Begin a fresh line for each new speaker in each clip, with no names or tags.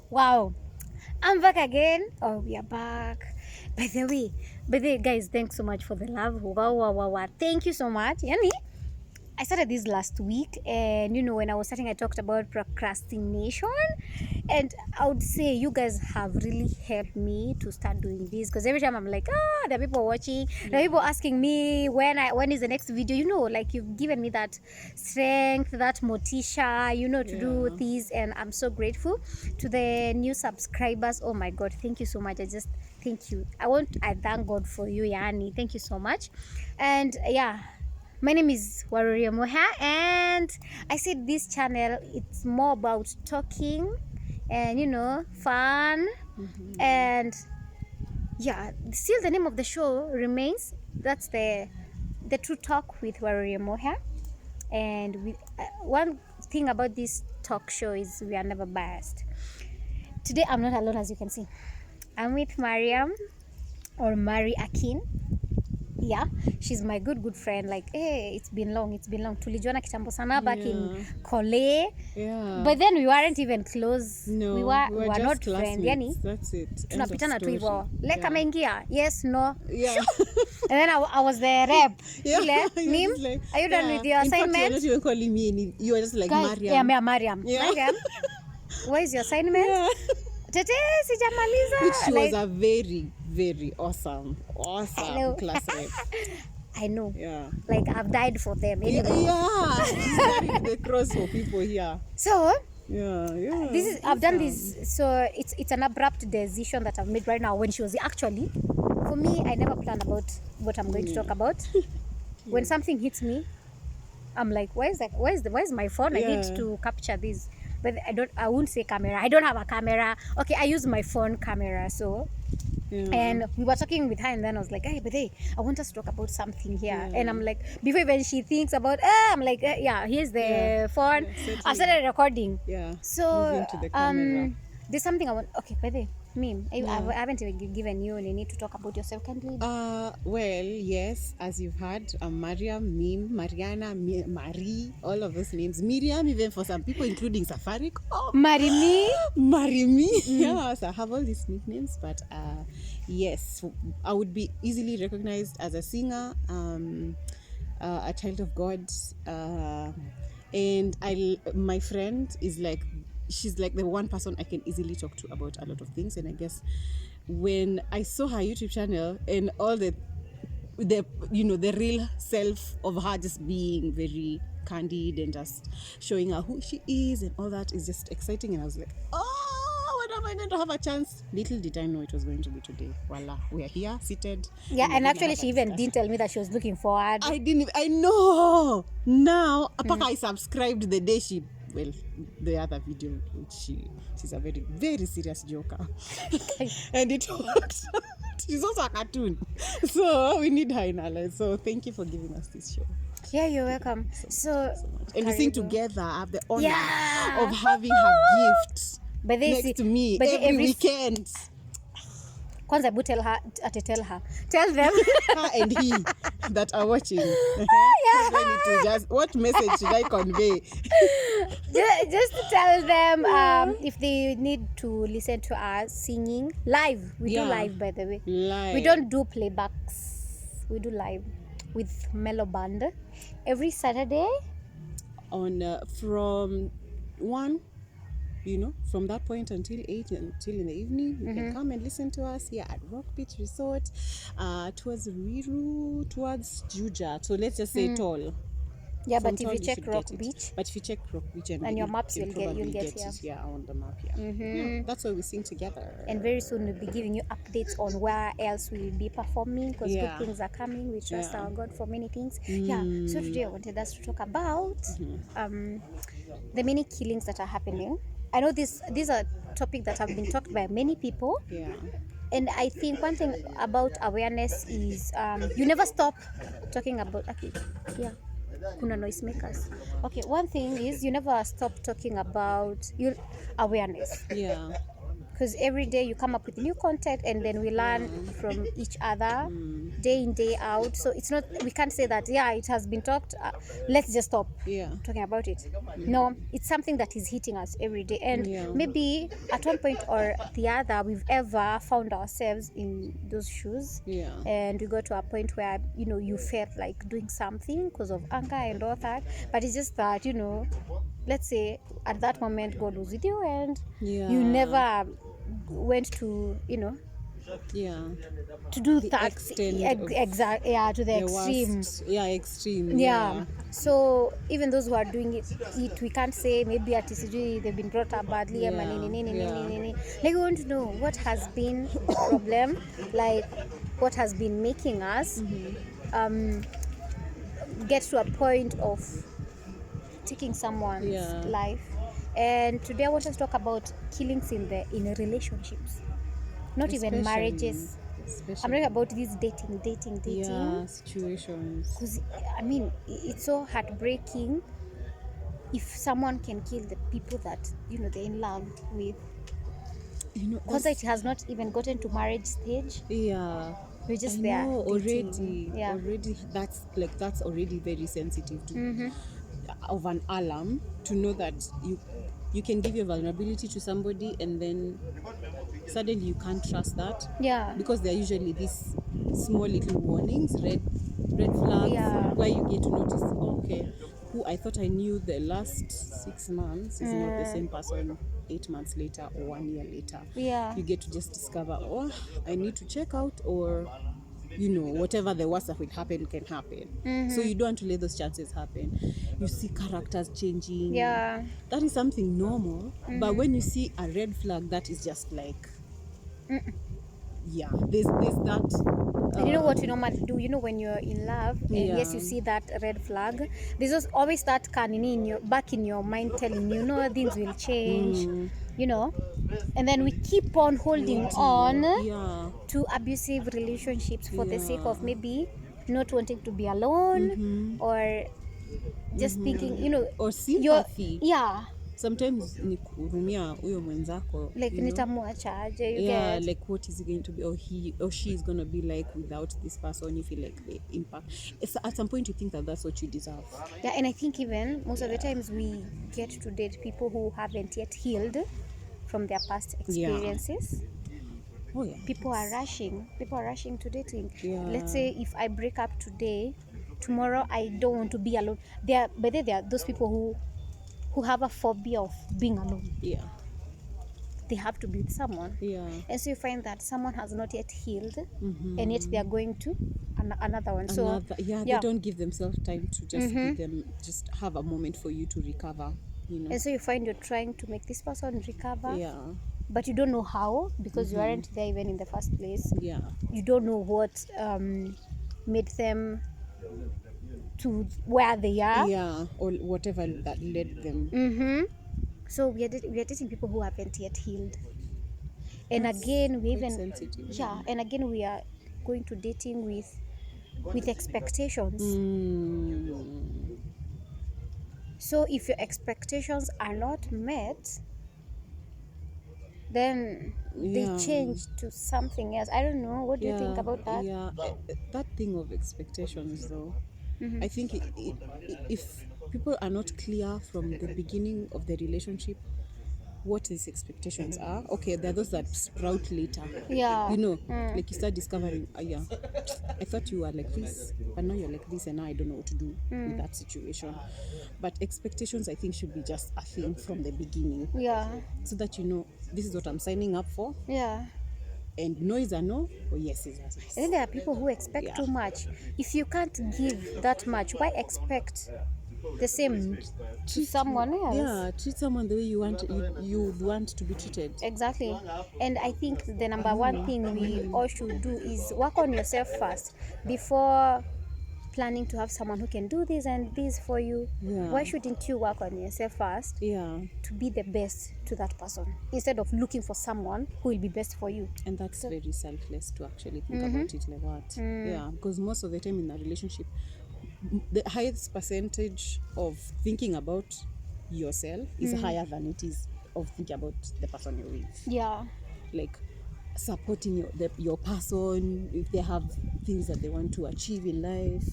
Wow, I'm back again. Oh, we are back. By the way, guys, thanks so much for the love. Wow. Thank you so much. Yani, I started this last week, and when I was starting, I talked about procrastination, and I would say you guys have really helped me to start doing this because every time I'm like, there are people watching, there are people asking me when is the next video. Like you've given me that strength, that motisha, to do this, and I'm so grateful to the new subscribers. Oh my God, thank you so much. I just thank you. I thank God for you, Yani. Thank you so much, and yeah. My name is Waruria Moha, and I said this channel, it's more about talking and fun, and yeah, still the name of the show remains, that's the True Talk with Waruria Moha. And one thing about this talk show is we are never biased. Today I'm not alone, as you can see. I'm with Mariam, or Mari Akin. Yeah, she's my good friend. Like, hey, it's been long. Tulijuana kitambo sana back in Kole.
Yeah.
But then we weren't even close.
No,
we were
just
not friends. Yani,
that's it.
tunapitana tu hivyo. Like ameingia. Yes, no.
Yeah.
And then I was the rep.
Yeah.
Mim,
like,
are you done with your
in
assignment?
Fact, you're not even calling me any. You are just like
Guys,
Mariam.
Yeah, Mariam.
Yeah.
Mariam, where is your assignment?
Yeah.
Tete, sijamaliza.
Which she
like,
was a very awesome class rep.
I know.
Yeah.
Like I've died for them. Anyway.
Yeah. She's carrying the cross for people here.
So.
Yeah.
This is I've done this, so it's an abrupt decision that I've made right now. When she was actually, for me, I never planned about what I'm going to talk about. When something hits me, I'm like, where's my phone? I need to capture this. But I won't say camera. I don't have a camera. Okay, I use my phone camera. So, and we were talking with her, and then I was like, hey, I want us to talk about something here. And I'm like, before even she thinks about, I'm like, here's the phone. I started recording.
Yeah.
So,
moving to the camera.
There's something I want. Okay, Mim, I haven't even given you any need to talk about yourself. Can you?
Well, yes, as you've heard, Mariam, Mim, Mariana, Marie, all of those names. Miriam, even for some people, including Safaricom.
Marry me.
Yeah, so I have all these nicknames, but yes, I would be easily recognized as a singer, a child of God, and my friend is like, she's like the one person I can easily talk to about a lot of things. And I guess when I saw her YouTube channel and all the real self of her, just being very candid and just showing her who she is and all that, is just exciting. And I was like, when am I going to have a chance? Little did I know it was going to be today. Voila, we are here seated.
Yeah, and actually she even didn't tell me that she was looking forward.
I know now. I subscribed the day she, well, the other video, she's a very, very serious joker. And it works. She's also a cartoon. So we need her in our life. So thank you for giving us this show.
Yeah, you're welcome. So
and we sing together. I have the honor of having her gift next to me every weekend.
Kwanza tell them
her and he that are watching. What message should I convey?
just to tell them if they need to listen to us singing live. We do live, by the way.
Live.
We don't do playbacks. We do live with Mellow Band every Saturday
on from 1, from that point until 8, until in the evening. You can come and listen to us here at Rock Beach Resort, towards Ruiru, towards Juja. So let's just say Toll.
Yeah, but if you check Rock Beach.
But if you check Rock Beach and
your maps, you'll get
here. Yeah, on the map, that's why we sing together.
And very soon we'll be giving you updates on where else we'll be performing, because good things are coming. We trust our God for many things. So today I wanted us to talk about the many killings that are happening. I know these are topics that have been talked by many people. Yeah. And I think one thing about awareness is you never stop talking about kuna noisemakers. One thing is you never stop talking about your awareness.
Yeah.
because every day you come up with new content, and then we learn from each other day in, day out. So it's not, we can't say that, yeah, it has been talked, let's just stop
Yeah.
talking about it. No, it's something that is hitting us every day, and
Yeah.
maybe at one point or the other we've ever found ourselves in those shoes.
Yeah.
And we got to a point where, you know, you felt like doing something because of anger and all that, but it's just that, you know, let's say at that moment God was with you, and
Yeah.
you never went to, you know,
Yeah.
to do
The
that
extent of
exact, yeah, to the extreme.
worst. Yeah, extreme.
Yeah. So even those who are doing it, we can't say maybe at TCG they've been brought up badly.
Yeah,
Like, we want to know what has been the problem, like what has been making us get to a point of taking someone's
Yeah.
life. And today I want us to talk about killings in relationships, not even marriages. I'm
Especially.
talking about this dating.
Yeah, situations.
Because I mean, it's so heartbreaking if someone can kill the people that, you know, they're in love with.
You know,
Because it has not even gotten to marriage stage.
yeah.
We're just
I
there
know
dating.
already.
Yeah.
Already, that's already very sensitive to
Mm-hmm.
of an alarm to know that you can give your vulnerability to somebody, and then suddenly you can't trust that,
Yeah.
because there are usually these small little warnings, red flags,
Yeah.
where you get to notice, okay, who I thought I knew the last 6 months is not the same person 8 months later or 1 year later.
Yeah.
You get to just discover, oh, I need to check out, or you know, whatever the worst that will happen can happen. So you don't want to let those chances happen. You see characters changing.
Yeah.
That is something normal. But when you see a red flag, that is just like, yeah, there's that.
And you know what you normally do? You know, when you're in love, and yes, you
Yeah.
see that red flag, there's always that canini in your back in your mind telling you, no, things will change, you know. And then we keep on holding on
Yeah.
to abusive relationships for the sake of
Yeah.
maybe not wanting to be alone, or just thinking, you know,
Or
you're,
sympathy.
yeah,
Sometimes ni kuhurumia huyo mwenzako.
like
you know?
nitamwacha aje, you
Yeah,
get.
like what is it going to be, or he or she is going to be like without this person. You feel like the impact, at some point you think that that's what you deserve.
Yeah, and I think even most of the times we get to date people who haven't yet healed from their past experiences.
Oh yeah.
People are rushing to dating.
Yeah.
Let's say if I break up today, tomorrow I don't want to be alone. There are those people who have a phobia of being alone.
Yeah.
They have to be with someone.
Yeah.
And so you find that someone has not yet healed, and yet they are going to another one. So
They don't give themselves time to just give them, just have a moment for you to recover, you know.
and so you find you're trying to make this person recover,
Yeah.
but you don't know how, because you aren't there even in the first place.
Yeah.
You don't know what made them to where they are.
Yeah, or whatever that led them.
So we are dating people who haven't yet healed, and again we
quite
even
sensitive.
and again we are going to dating with expectations. So if your expectations are not met, then they
Yeah.
change to something else. I don't know, what do you think about that?
Yeah, that thing of expectations, though, I think if people are not clear from the beginning of the relationship what these expectations are, okay, there are those that sprout later.
Yeah.
You know, like you start discovering, yeah, I thought you were like this, but now you're like this, and now I don't know what to do with that situation. But expectations, I think, should be just a thing from the beginning,
Yeah.
so that you know this is what I'm signing up for,
Yeah.
and no is a no, or yes is a yes.
And then there are people who expect
Yeah.
too much. If you can't give that much, why expect the same to someone else?
Yeah, treat someone the way you would want to be treated.
Exactly. And I think the number one thing we all should do is work on yourself first before planning to have someone who can do this and this for you.
Yeah.
Why shouldn't you work on yourself first
Yeah,
to be the best to that person, instead of looking for someone who will be best for you?
and that's very selfless to actually think about it like that. Yeah, because most of the time in a relationship, the highest percentage of thinking about yourself is higher than it is of thinking about the person you're with.
Yeah.
like supporting your person if they have things that they want to achieve in life.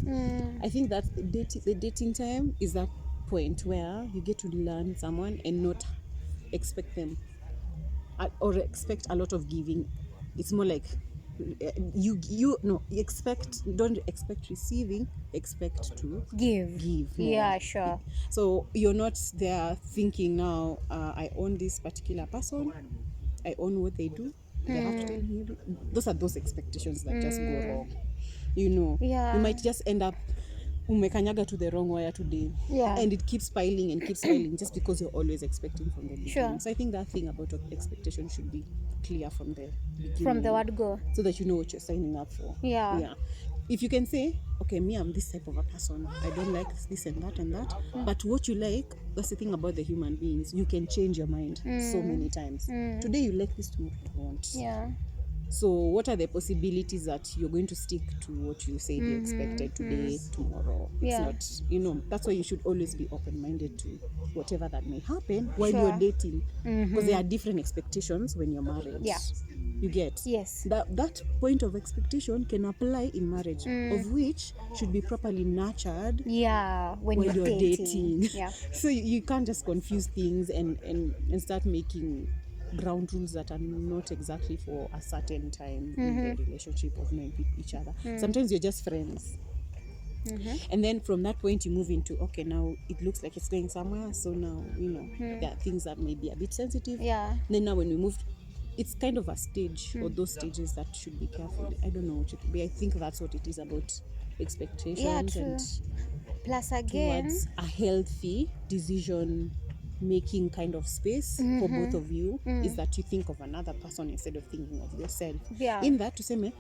I think that the dating time is that point where you get to learn someone and not expect them or expect a lot of giving. It's more like don't expect receiving, expect to
Give
more.
Yeah, sure.
So you're not there thinking now, I own this particular person, I own what they do, they have to tell me. Those expectations that just go wrong.
Yeah.
You might just end up umekanyaga to the wrong wire today.
Yeah.
And it keeps piling and keeps piling just because you're always expecting from the beginning.
Sure.
So I think that thing about expectation should be clear from the beginning.
From the word go.
So that you know what you're signing up for.
Yeah.
If you can say, okay, me, I'm this type of a person, I don't like this and that, but what you like, that's the thing about the human beings, you can change your mind so many times. Today you like this, tomorrow you won't.
Yeah.
So what are the possibilities that you're going to stick to what you said you expected today, tomorrow?
Yeah.
It's not, that's why you should always be open-minded to whatever that may happen while
Sure.
you're dating. Because there are different expectations when you're married.
Yeah.
You get?
Yes.
That point of expectation can apply in marriage, of which should be properly nurtured.
Yeah, when
While
you're
you're
dating. Yeah.
So you can't just confuse things and start making ground rules that are not exactly for a certain time in the relationship of knowing each other. Sometimes you're just friends. And then from that point you move into, okay, now it looks like it's going somewhere, so now there are things that may be a bit sensitive.
Yeah.
Then now when we move, it's kind of a stage or those stages that should be careful. I don't know what it could be. I think that's what it is about expectations.
Yeah, true.
And
Plus again,
towards a healthy decision making kind of space for both of you is that you think of another person instead of thinking of yourself.
Yeah.
In that, to say,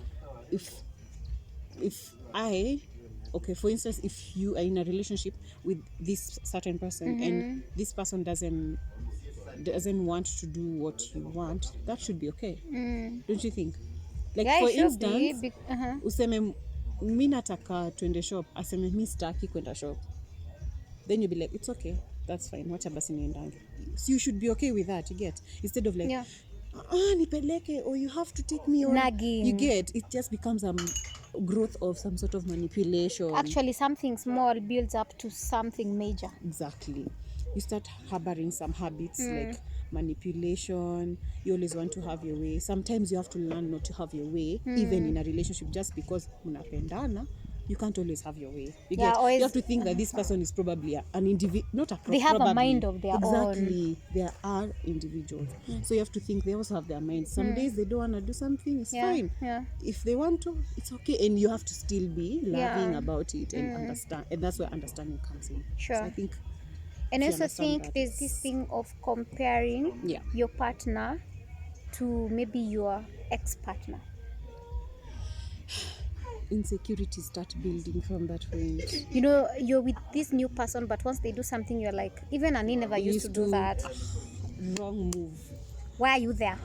if I, okay, for instance, if you are in a relationship with this certain person and this person doesn't want to do what you want, that should be okay. Don't you think? Like,
yeah,
for
it should
instance,
be.
useme mi nataka twende shop, aseme mi sitaki kwenda shop, then you'll be like, it's okay, that's fine, wacha basi niendange. So you should be okay with that, you get, instead of like,
Yeah.
nipeleke, or you have to take me on.
Nagging.
You get, it just becomes growth of some sort of manipulation.
Actually, something small builds up to something major.
Exactly. You start harboring some habits like manipulation. You always want to have your way. Sometimes you have to learn not to have your way, even in a relationship, just because mnapendana. You can't always have your way. You have to think that this person is probably an individual, not a
They have
probably.
a mind of their own.
Exactly. They are individuals. So you have to think they also have their minds. Some days they don't want to do something, it's fine.
Yeah.
If they want to, it's okay. And you have to still be loving
Yeah.
about it and understand. And that's where understanding comes in.
Sure.
So I think,
And I
if you
also
understand
think
that,
there's this thing of comparing
Yeah.
your partner to maybe your ex-partner.
insecurities start building from that point.
You know, you're with this new person, but once they do something, you're like, even Annie never used to do that.
Wrong move.
Why are you there?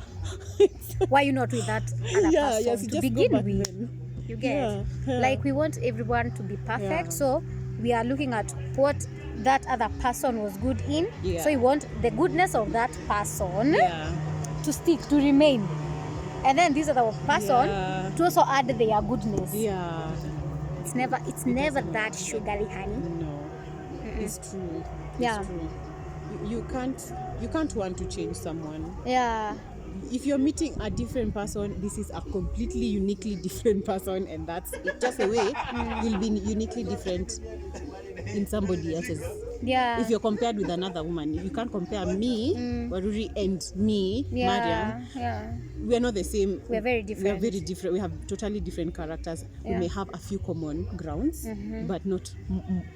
Why are you not with that other person
you
to
just
begin
go back
with?
then.
You get?
Yeah.
Like, we want everyone to be perfect,
Yeah.
so we are looking at what that other person was good in.
Yeah.
So you want the goodness of that person
Yeah.
to stick, to remain. And then this other person
Yeah.
to also add their goodness.
Yeah.
It's never that sugary, honey.
No. It's true. It's
Yeah.
true. You can't want to change someone.
Yeah.
If you're meeting a different person, this is a completely uniquely different person, and that's it. Just the way you'll be uniquely different in somebody else's.
Yeah.
If you're compared with another woman, you can't compare me, Waruri, and me, Mariam.
Yeah.
We are not the same.
We're very
We are
different.
very different. We have totally different characters. We
Yeah.
may have a few common grounds, but not.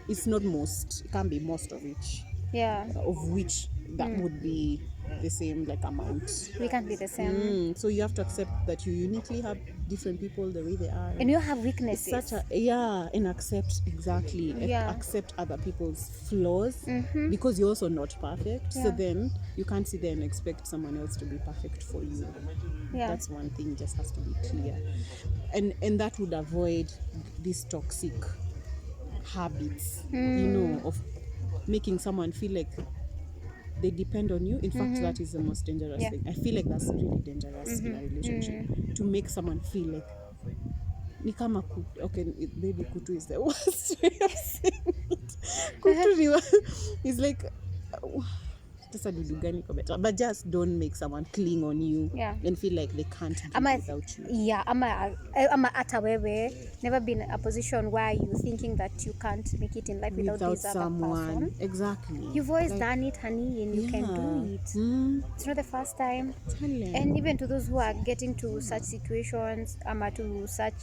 It's not most. It can't be most of each.
Yeah.
Of which that would be the same like amount.
We can't be the same.
So you have to accept that you uniquely have different people the way they are.
And you have
It's
weaknesses.
such and accept exactly.
Yeah.
Accept other people's flaws because you're also not perfect. So
Yeah.
then you can't sit there and expect someone else to be perfect for you.
Yeah.
That's one thing, just has to be clear. And that would avoid these toxic habits, of making someone feel like they depend on you. In fact, that is the most dangerous
Yeah.
thing. I feel like that's really dangerous in a relationship, to make someone feel like ni kama okay, maybe kutu is the worst way of saying it. Kutu is like sasa dudu gani kwa better, but just don't make someone cling on you and feel like they can't do without you.
Yeah, ama hata wewe never been in a position where you thinking that you can't make it in life without this other person.
Exactly.
You've always done it, honey, and you can do it. It's not the first time. And even to those who are getting to such situations, to such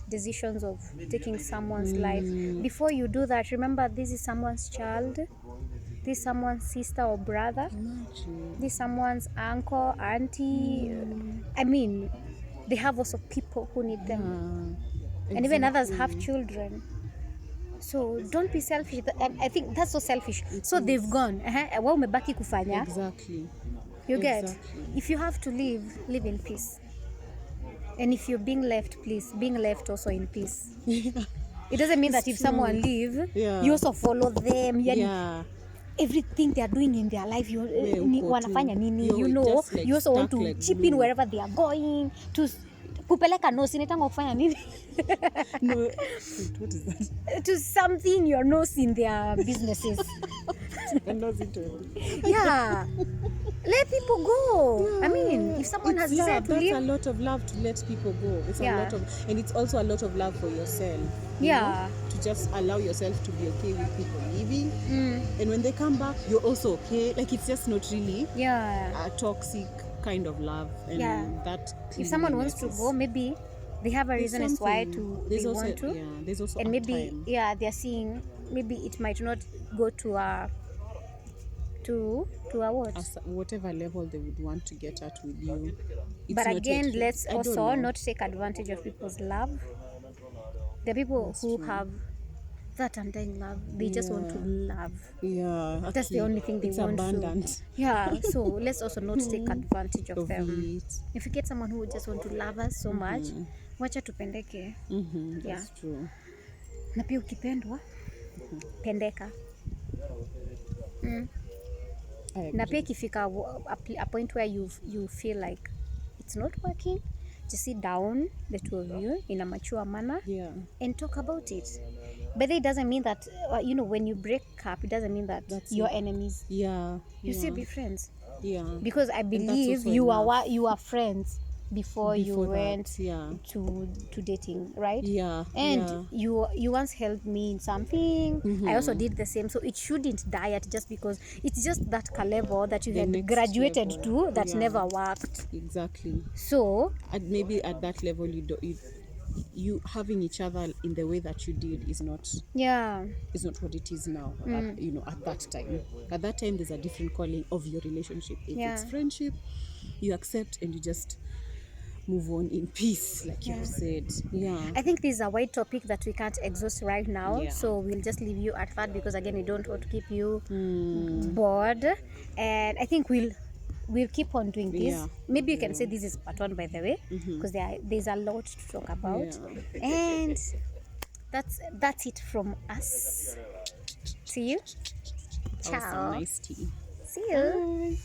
decisions of taking someone's life, before you do that, remember this is someone's child, this is someone's sister or brother.
Imagine.
This is someone's uncle, auntie. I mean, they have also people who need them.
Exactly.
And even others have children. So don't be selfish. And I think that's so selfish. So they've gone. Wa umebaki kufanya.
Exactly.
You get? If you have to live in peace. And if you're being left, please, being left also in peace. It doesn't mean that if someone leave, you also follow them. Everything they are doing in their life, wanafanya nini, you know, like you also want to like chip in wherever they are going, to kupeleka nose inatanga kufanya nini.
No, what is that?
To something your nose in their businesses. Yeah, let people go. I mean, if someone has decided to leave,
that's a lot of love to let people go. It's a lot of, and it's also a lot of love for yourself. You know, to just allow yourself to be okay with people leaving, and when they come back, you're also okay. Like, it's just not really a toxic kind of love. And that
if someone wants to go, maybe they have a reason as why they want to.
Yeah, there's also
and maybe
time.
They're seeing maybe it might not go to a what?
Whatever level they would want to get at with you.
But again, let's also not take advantage of people's love. There are people who have that undying love. They just want to love.
Yeah,
that's the only thing they want.
Abundant.
So let's also not take advantage of them. If you get someone who just want to love us so much, wacha tupendeke.
That's true.
Na pia ukipendwa, pendeka. Na pia ikifika a point where you feel like it's not working, just sit down, the two of you, in a mature manner, and talk about it. But it doesn't mean that when you break up, it doesn't mean that you're enemies. You still be friends. Because I believe you are friends before you went to dating, right? And you once helped me in something. I also did the same, so it shouldn't die at just because it's just that level that you had graduated to that never worked.
Exactly.
So
maybe at that level you having each other in the way that you did is not what it is now. At that time there's a different calling of your relationship. If it's friendship, you accept and you just move on in peace, like you said. I think this is a wide topic that we can't exhaust right now, so we'll just leave you at that, because again, we don't want to keep you bored, and I think we'll keep on doing this. Maybe you can say this is part 1, by the way, because there's a lot to talk about. And that's it from us. See you. Ciao. Awesome, nice tea.
See you.
Bye.